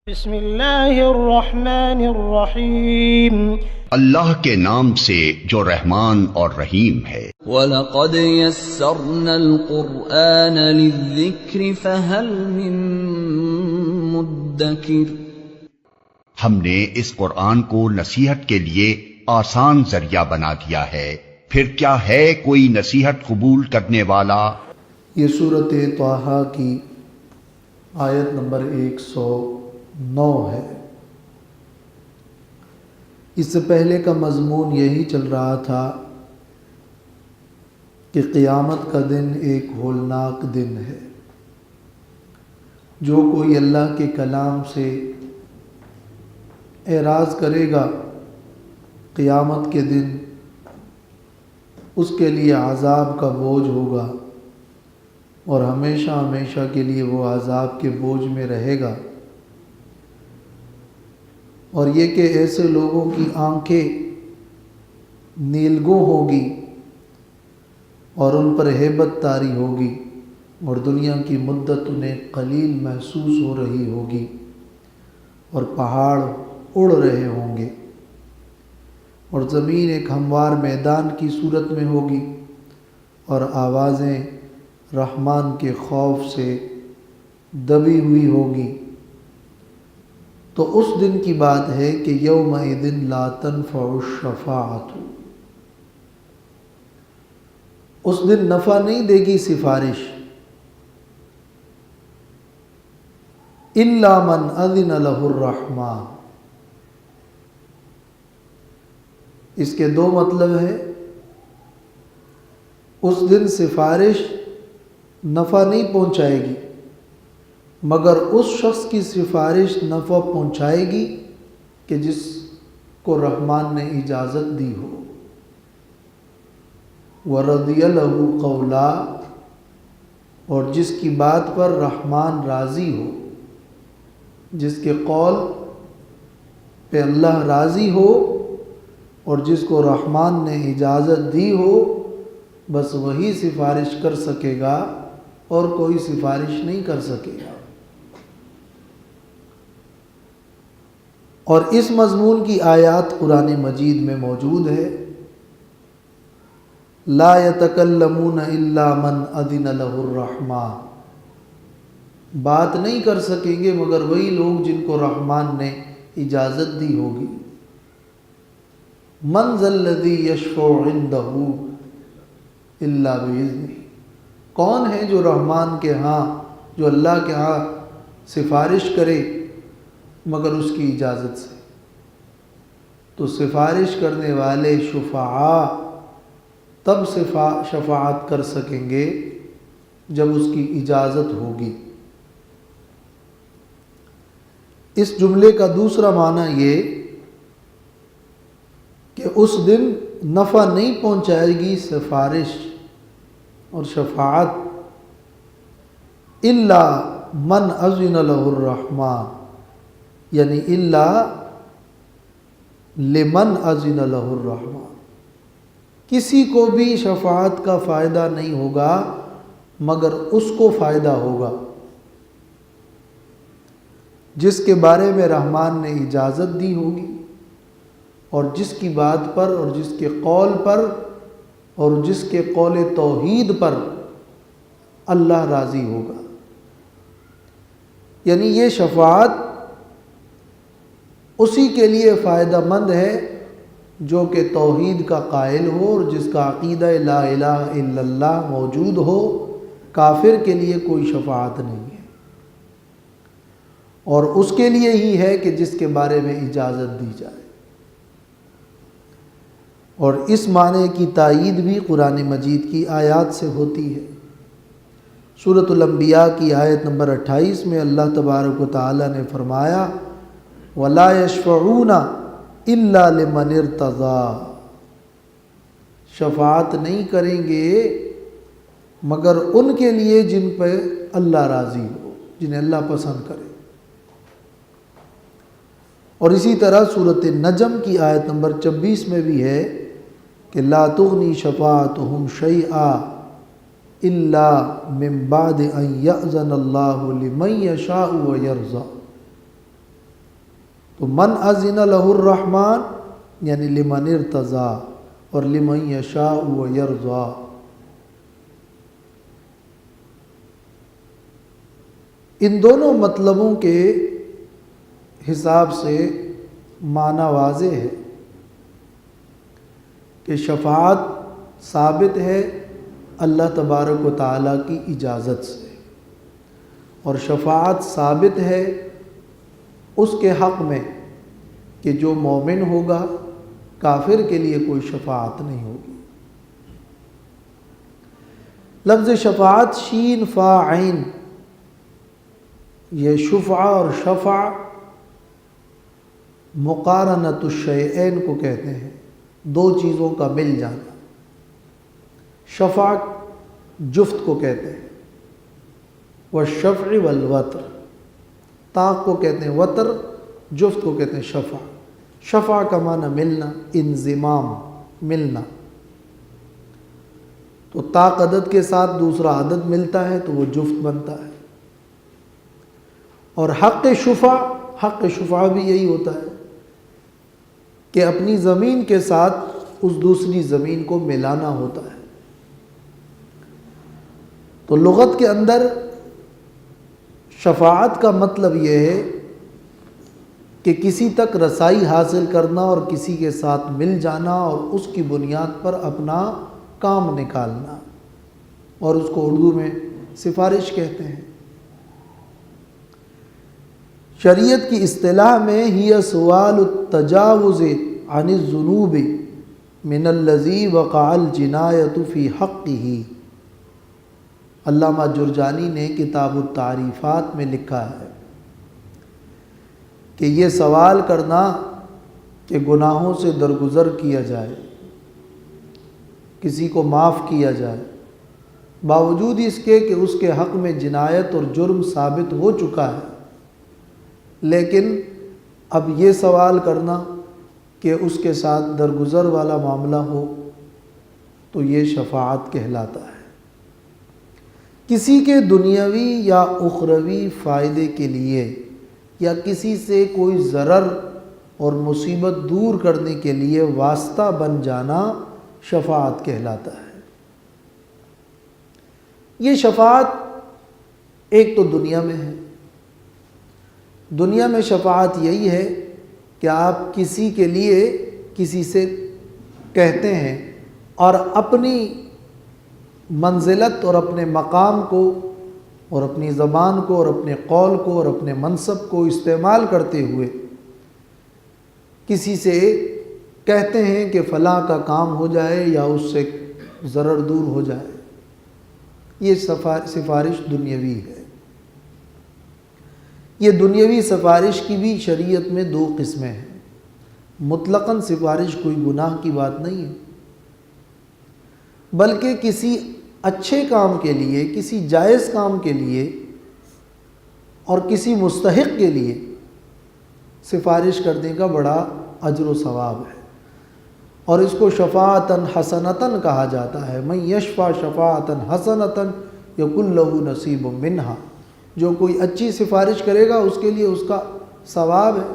بسم اللہ الرحمن الرحیم۔ اللہ کے نام سے جو رحمان اور رحیم ہے۔ وَلَقَدْ يَسَّرْنَا الْقُرْآنَ لِلذِّكْرِ فَهَلْ مِن مُدَّكِرٍ۔ ہم نے اس قرآن کو نصیحت کے لیے آسان ذریعہ بنا دیا ہے، پھر کیا ہے کوئی نصیحت قبول کرنے والا؟ یہ سورۃ طٰہٰ کی آیت نمبر 109 ہے۔ اس سے پہلے کا مضمون یہی چل رہا تھا کہ قیامت کا دن ایک ہولناک دن ہے۔ جو کوئی اللہ کے کلام سے اعراض کرے گا قیامت کے دن اس کے لیے عذاب کا بوجھ ہوگا اور ہمیشہ ہمیشہ کے لیے وہ عذاب کے بوجھ میں رہے گا۔ اور یہ کہ ایسے لوگوں کی آنکھیں نیلگوں ہوگی اور ان پر ہیبت طاری ہوگی اور دنیا کی مدت انہیں قلیل محسوس ہو رہی ہوگی اور پہاڑ اڑ رہے ہوں گے اور زمین ایک ہموار میدان کی صورت میں ہوگی اور آوازیں رحمان کے خوف سے دبی ہوئی ہوگی۔ تو اس دن کی بات ہے کہ یومئذ لا تنفع الشفاعۃ، اس دن نفع نہیں دے گی سفارش، الا من اذن له الرحمن۔ اس کے دو مطلب ہیں۔ اس دن سفارش نفع نہیں پہنچائے گی، مگر اس شخص کی سفارش نفع پہنچائے گی کہ جس کو رحمان نے اجازت دی ہو۔ وَرَضِيَ لَهُ قَوْلًا، اور جس کی بات پر رحمان راضی ہو، جس کے قول پہ اللہ راضی ہو اور جس کو رحمان نے اجازت دی ہو، بس وہی سفارش کر سکے گا اور کوئی سفارش نہیں کر سکے گا۔ اور اس مضمون کی آیات قرآن مجید میں موجود ہے۔ لا يتکلمون الا من اذن له الرحمن، بات نہیں کر سکیں گے مگر وہی لوگ جن کو رحمان نے اجازت دی ہوگی۔ من ذا الذی یشفع عنده الا باذنہ، کون ہے جو رحمان کے ہاں، جو اللہ کے ہاں سفارش کرے مگر اس کی اجازت سے؟ تو سفارش کرنے والے شفعاء تب شفاعت کر سکیں گے جب اس کی اجازت ہوگی۔ اس جملے کا دوسرا معنی یہ کہ اس دن نفع نہیں پہنچائے گی سفارش اور شفاعت الا من اذن له الرحمن، یعنی الا لمن اذن له الرحمن، کسی کو بھی شفاعت کا فائدہ نہیں ہوگا مگر اس کو فائدہ ہوگا جس کے بارے میں رحمان نے اجازت دی ہوگی اور جس کی بات پر اور جس کے قول پر اور جس کے قول توحید پر اللہ راضی ہوگا۔ یعنی یہ شفاعت اسی کے لیے فائدہ مند ہے جو کہ توحید کا قائل ہو اور جس کا عقیدہ لا الہ الا اللہ موجود ہو۔ کافر کے لیے کوئی شفاعت نہیں ہے، اور اس کے لیے ہی ہے کہ جس کے بارے میں اجازت دی جائے۔ اور اس معنی کی تائید بھی قرآن مجید کی آیات سے ہوتی ہے۔ سورۃ الانبیاء کی آیت نمبر 28 میں اللہ تبارک و تعالی نے فرمایا وَلَا يَشْفَعُونَ إِلَّا لِمَنِ ارْتَضَىٰ، شفاعت نہیں کریں گے مگر ان کے لیے جن پہ اللہ راضی ہو، جنہیں اللہ پسند کرے۔ اور اسی طرح سورۃ النجم کی آیت نمبر 26 میں بھی ہے کہ لا تغنی شفاعتہم شیئا الا من بعد ان یأذن اللہ لمن یشاء ویرضی، تو من اذن لہ الرحمن یعنی لمن ارتضی اور لمن یشاء و یرضی. ان دونوں مطلبوں کے حساب سے معنی واضح ہے کہ شفاعت ثابت ہے اللہ تبارک و تعالیٰ کی اجازت سے، اور شفاعت ثابت ہے اس کے حق میں کہ جو مومن ہوگا کافر کے لیے کوئی شفاعت نہیں ہوگی. لفظ شفاعت شین فا عین، یہ شفع اور شفع مقارنۃ الشیئین کو کہتے ہیں، دو چیزوں کا مل جانا. شفع جفت کو کہتے ہیں، والشفع والوتر، طاق کو کہتے ہیں وتر، جفت کو کہتے ہیں شفع. شفع کا معنی ملنا، انضمام، ملنا. تو طاق عدد کے ساتھ دوسرا عدد ملتا ہے تو وہ جفت بنتا ہے. اور حق شفع بھی یہی ہوتا ہے کہ اپنی زمین کے ساتھ اس دوسری زمین کو ملانا ہوتا ہے. تو لغت کے اندر شفاعت کا مطلب یہ ہے کہ کسی تک رسائی حاصل کرنا اور کسی کے ساتھ مل جانا اور اس کی بنیاد پر اپنا کام نکالنا، اور اس کو اردو میں سفارش کہتے ہیں. شریعت کی اصطلاح میں ہی سوال التجاوز عن الذنوب من الذی وقع الجنایۃ فی حقہ. علامہ جرجانی نے کتاب التعریفات میں لکھا ہے کہ یہ سوال کرنا کہ گناہوں سے درگزر کیا جائے، کسی کو معاف کیا جائے، باوجود اس کے کہ اس کے حق میں جنایت اور جرم ثابت ہو چکا ہے، لیکن اب یہ سوال کرنا کہ اس کے ساتھ درگزر والا معاملہ ہو تو یہ شفاعت کہلاتا ہے. کسی کے دنیاوی یا اخروی فائدے کے لیے یا کسی سے کوئی ضرر اور مصیبت دور کرنے کے لیے واسطہ بن جانا شفاعت کہلاتا ہے. یہ شفاعت ایک تو دنیا میں ہے. دنیا میں شفاعت یہی ہے کہ آپ کسی کے لیے کسی سے کہتے ہیں اور اپنی منزلت اور اپنے مقام کو اور اپنی زبان کو اور اپنے قول کو اور اپنے منصب کو استعمال کرتے ہوئے کسی سے کہتے ہیں کہ فلاں کا کام ہو جائے یا اس سے ضرر دور ہو جائے. یہ سفارش دنیاوی ہے. یہ دنیاوی سفارش کی بھی شریعت میں دو قسمیں ہیں. مطلقاً سفارش کوئی گناہ کی بات نہیں ہے، بلکہ کسی اچھے کام کے لیے، کسی جائز کام کے لیے اور کسی مستحق کے لیے سفارش کرنے کا بڑا اجر و ثواب ہے، اور اس کو شفاعتاً حسنتاً کہا جاتا ہے. من یشفع شفاعتاً حسنتاً یکن لہ نصیب منہا. جو کوئی اچھی سفارش کرے گا اس کے لیے اس کا ثواب ہے.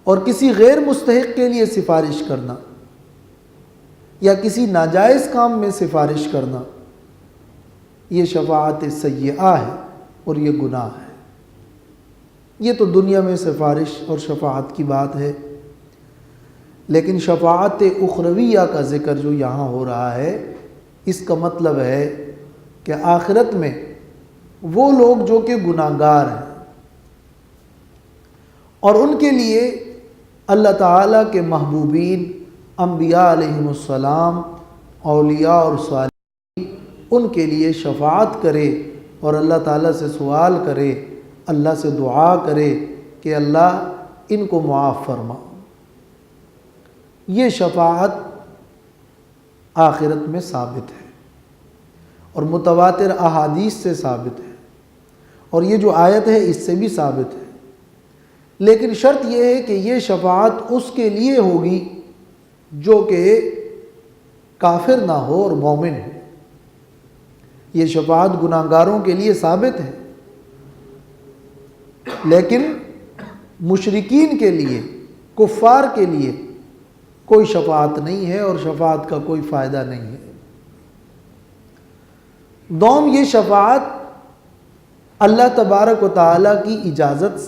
اور کسی غیر مستحق کے لیے سفارش کرنا یا کسی ناجائز کام میں سفارش کرنا یہ شفاعت سیئہ ہے اور یہ گناہ ہے. یہ تو دنیا میں سفارش اور شفاعت کی بات ہے. لیکن شفاعت اخرویہ کا ذکر جو یہاں ہو رہا ہے اس کا مطلب ہے کہ آخرت میں وہ لوگ جو کہ گناہگار ہیں اور ان کے لیے اللہ تعالیٰ کے محبوبین انبیاء علیہم السلام، اولیاء اور صالحین ان کے لیے شفاعت کرے اور اللہ تعالیٰ سے سوال کرے، اللہ سے دعا کرے کہ اللہ ان کو معاف فرما. یہ شفاعت آخرت میں ثابت ہے اور متواتر احادیث سے ثابت ہے، اور یہ جو آیت ہے اس سے بھی ثابت ہے. لیکن شرط یہ ہے کہ یہ شفاعت اس کے لیے ہوگی جو کہ کافر نہ ہو اور مومن ہو. یہ شفاعت گناہگاروں کے لیے ثابت ہے، لیکن مشرکین کے لیے، کفار کے لیے کوئی شفاعت نہیں ہے اور شفاعت کا کوئی فائدہ نہیں ہے۔ دوم، یہ شفاعت اللہ تبارک و تعالیٰ کی اجازت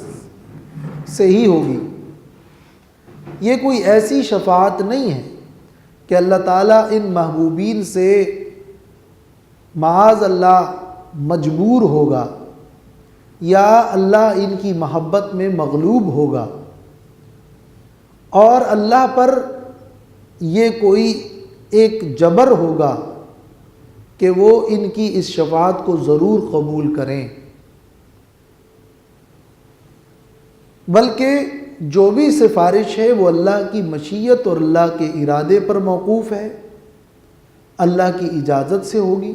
سے ہی ہوگی۔ یہ کوئی ایسی شفاعت نہیں ہے کہ اللہ تعالیٰ ان محبوبین سے معاذ اللہ مجبور ہوگا یا اللہ ان کی محبت میں مغلوب ہوگا اور اللہ پر یہ کوئی ایک جبر ہوگا کہ وہ ان کی اس شفاعت کو ضرور قبول کریں، بلکہ جو بھی سفارش ہے وہ اللہ کی مشیت اور اللہ کے ارادے پر موقوف ہے، اللہ کی اجازت سے ہوگی۔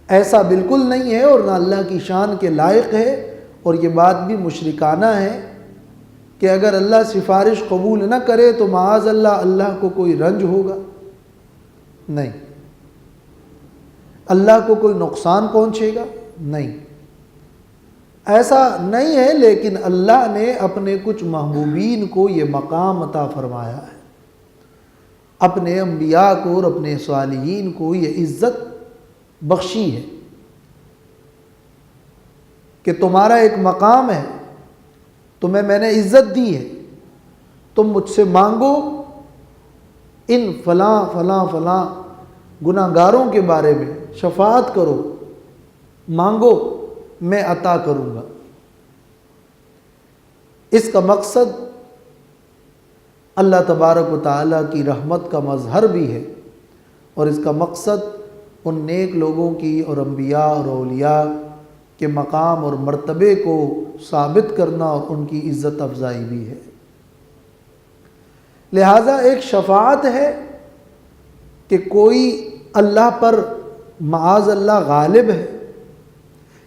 ایسا بالکل نہیں ہے اور نہ اللہ کی شان کے لائق ہے، اور یہ بات بھی مشرکانہ ہے کہ اگر اللہ سفارش قبول نہ کرے تو معاذ اللہ اللہ کو کوئی رنج ہوگا، نہیں، اللہ کو کوئی نقصان پہنچے گا، نہیں، ایسا نہیں ہے۔ لیکن اللہ نے اپنے کچھ محبوبین کو یہ مقام عطا فرمایا ہے، اپنے انبیاء کو اور اپنے صالحین کو یہ عزت بخشی ہے کہ تمہارا ایک مقام ہے، تمہیں میں نے عزت دی ہے، تم مجھ سے مانگو ان فلاں فلاں فلاں گناہ گاروں کے بارے میں، شفاعت کرو، مانگو، میں عطا کروں گا۔ اس کا مقصد اللہ تبارک و تعالیٰ کی رحمت کا مظہر بھی ہے، اور اس کا مقصد ان نیک لوگوں کی اور انبیاء اور اولیاء کے مقام اور مرتبے کو ثابت کرنا اور ان کی عزت افزائی بھی ہے۔ لہٰذا ایک شفاعت ہے کہ کوئی اللہ پر معاذ اللہ غالب ہے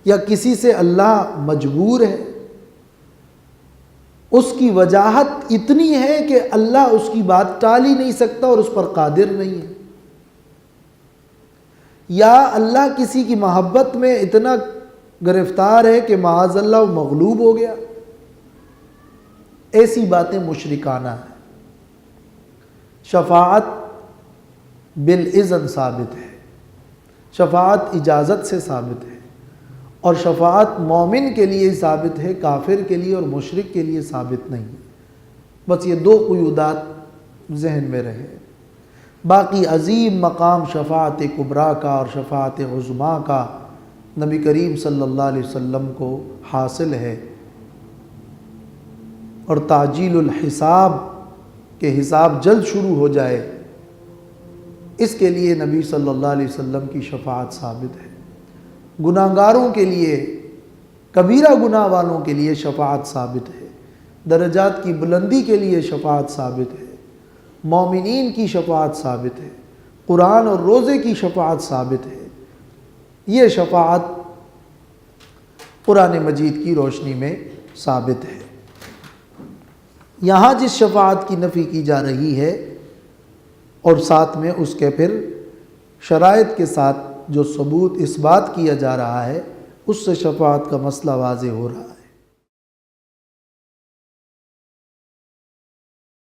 یا کسی سے اللہ مجبور ہے، اس کی وجاہت اتنی ہے کہ اللہ اس کی بات ٹال ہی نہیں سکتا اور اس پر قادر نہیں ہے، یا اللہ کسی کی محبت میں اتنا گرفتار ہے کہ معاذ اللہ وہ مغلوب ہو گیا۔ ایسی باتیں مشرکانہ ہیں۔ شفاعت بالاذن ثابت ہے، شفاعت اجازت سے ثابت ہے، اور شفاعت مومن کے لیے ثابت ہے، کافر کے لیے اور مشرک کے لیے ثابت نہیں ہے۔ بس یہ دو قیودات ذہن میں رہے۔ باقی عظیم مقام شفاعت کبریٰ کا اور شفاعت عظمیٰ کا نبی کریم صلی اللہ علیہ وسلم کو حاصل ہے، اور تعجیل الحساب کہ حساب جلد شروع ہو جائے، اس کے لیے نبی صلی اللہ علیہ وسلم کی شفاعت ثابت ہے۔ گناہ گاروں کے لیے، کبیرہ گناہ والوں کے لیے شفاعت ثابت ہے، درجات کی بلندی کے لیے شفاعت ثابت ہے، مومنین کی شفاعت ثابت ہے، قرآن اور روزے کی شفاعت ثابت ہے۔ یہ شفاعت قرآن مجید کی روشنی میں ثابت ہے۔ یہاں جس شفاعت کی نفی کی جا رہی ہے اور ساتھ میں اس کے پھر شرائط کے ساتھ جو ثبوت اس بات کیا جا رہا ہے، اس سے شفاعت کا مسئلہ واضح ہو رہا ہے۔